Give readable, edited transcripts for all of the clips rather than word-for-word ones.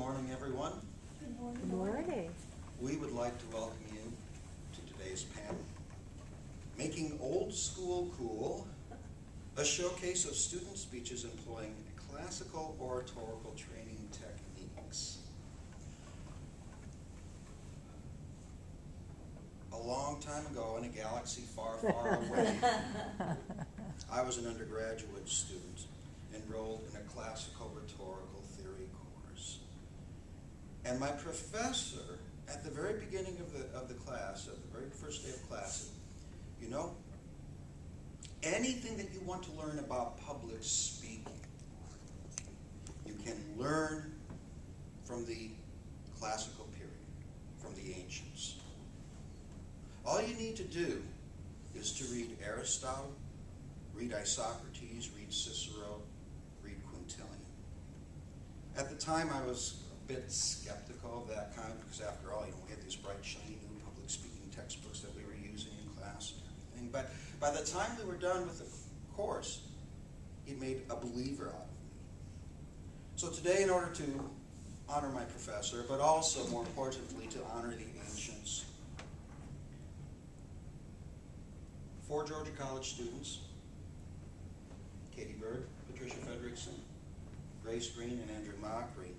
morning, everyone. Good morning. Good morning. We would like to welcome you to today's panel, Making Old School Cool, a showcase of student speeches employing classical oratorical training techniques. A long time ago in a galaxy far, far away, I was an undergraduate student enrolled in a classical rhetorical theory course. And my professor, at the very beginning of the class, at the very first day of class, said, you know, anything that you want to learn about public speaking, you can learn from the classical period, from the ancients. All you need to do is to read Aristotle, read Isocrates, read Cicero, read Quintilian. At the time, I was a bit skeptical of that kind, because after all, we had these bright, shiny new public speaking textbooks that we were using in class and everything. But by the time we were done with the course, it made a believer out of me. So today, in order to honor my professor, but also, more importantly, to honor the ancients, 4 Georgia College students, Katie Bird, Patricia Fredrickson, Grace Green, and Andrew Mockery,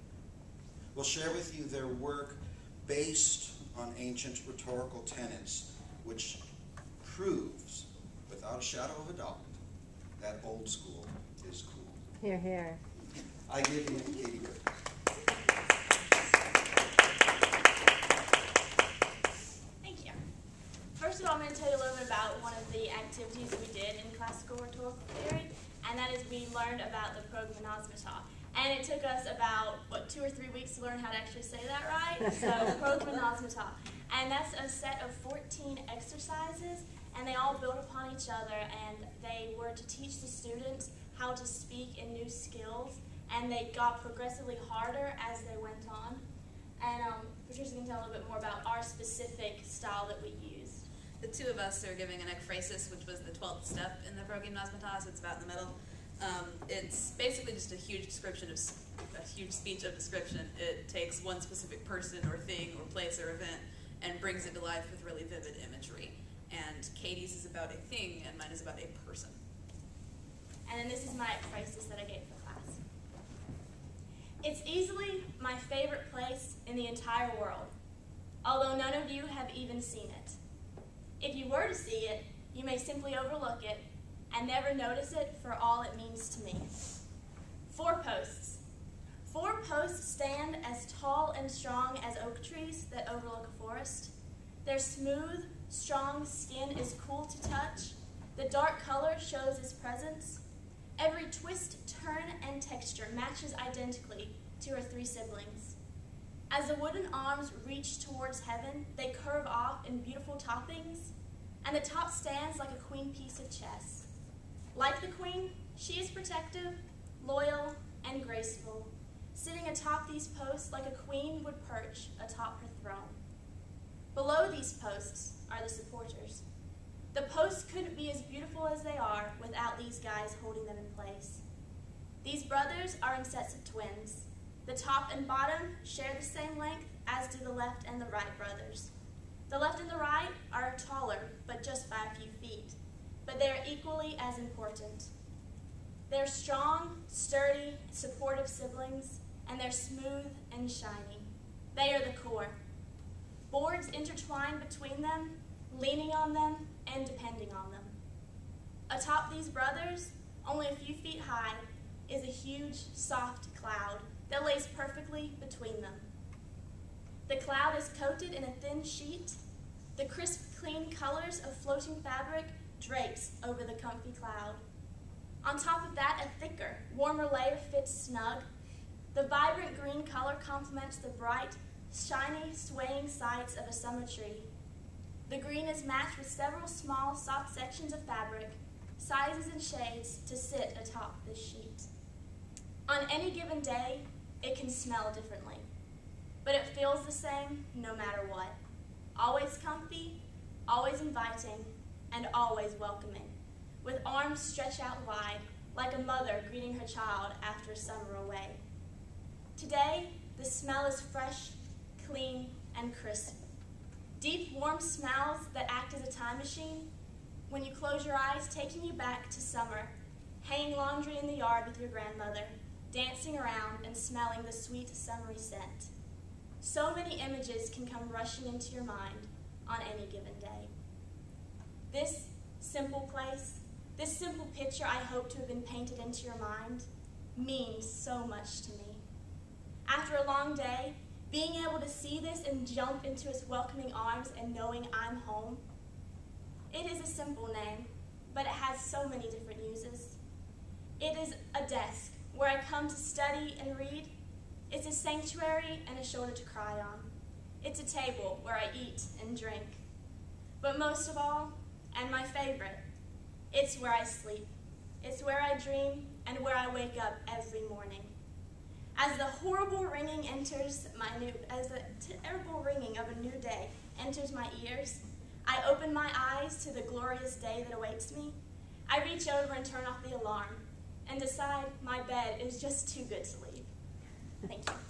will share with you their work based on ancient rhetorical tenets, which proves, without a shadow of a doubt, that old school is cool. Hear, hear. I give you Katie Bird. Thank you. First of all, I'm going to tell you a little bit about one of the activities we did in classical rhetorical theory, and that is we learned about the prognonosmata. And it took us about, 2 or 3 weeks to learn how to actually say that right. So, prognonosmata. And that's a set of 14 exercises, and they all build upon each other, and they were to teach the students how to speak in new skills, and they got progressively harder as they went on. And Patricia can tell a little bit more about our specific style that we used. The two of us are giving an Ekphrasis, which was the 12th step in the prognonosmata, so it's about in the middle. It's basically just a huge description of a huge speech of description. It takes one specific person or thing or place or event and brings it to life with really vivid imagery. And Katie's is about a thing, and mine is about a person. And then this is my Ekphrasis that I gave for class. It's easily my favorite place in the entire world, although none of you have even seen it. If you were to see it, you may simply overlook it and never notice it for all it means to me. 4 posts. 4 posts stand as tall and strong as oak trees that overlook a forest. Their smooth, strong skin is cool to touch. The dark color shows its presence. Every twist, turn, and texture matches identically to her 3 siblings. As the wooden arms reach towards heaven, they curve off in beautiful toppings, and the top stands like a queen piece of chess. Like the queen, she is protective, loyal, and graceful, sitting atop these posts like a queen would perch atop her throne. Below these posts are the supporters. The posts couldn't be as beautiful as they are without these guys holding them in place. These brothers are in sets of twins. The top and bottom share the same length, as do the left and the right brothers. The left and the right are taller, but just by a few feet, but they are equally as important. They're strong, sturdy, supportive siblings, and they're smooth and shiny. They are the core. Boards intertwine between them, leaning on them, and depending on them. Atop these brothers, only a few feet high, is a huge, soft cloud that lays perfectly between them. The cloud is coated in a thin sheet. The crisp, clean colors of floating fabric drapes over the comfy cloud. On top of that, a thicker, warmer layer fits snug. The vibrant green color complements the bright, shiny, swaying sides of a summer tree. The green is matched with several small, soft sections of fabric, sizes and shades, to sit atop this sheet. On any given day, it can smell differently, but it feels the same no matter what. Always comfy, always inviting, and always welcoming, with arms stretched out wide, like a mother greeting her child after summer away. Today, the smell is fresh, clean, and crisp. Deep, warm smells that act as a time machine, when you close your eyes, taking you back to summer, hanging laundry in the yard with your grandmother, dancing around and smelling the sweet summery scent. So many images can come rushing into your mind on any given day. This simple place, this simple picture I hope to have been painted into your mind, means so much to me. After a long day, being able to see this and jump into its welcoming arms and knowing I'm home. It is a simple name, but it has so many different uses. It is a desk where I come to study and read. It's a sanctuary and a shoulder to cry on. It's a table where I eat and drink. But most of all, and my favorite, it's where I sleep. It's where I dream and where I wake up every morning. As the horrible ringing enters as the terrible ringing of a new day enters my ears, I open my eyes to the glorious day that awaits me. I reach over and turn off the alarm and decide my bed is just too good to leave. Thank you.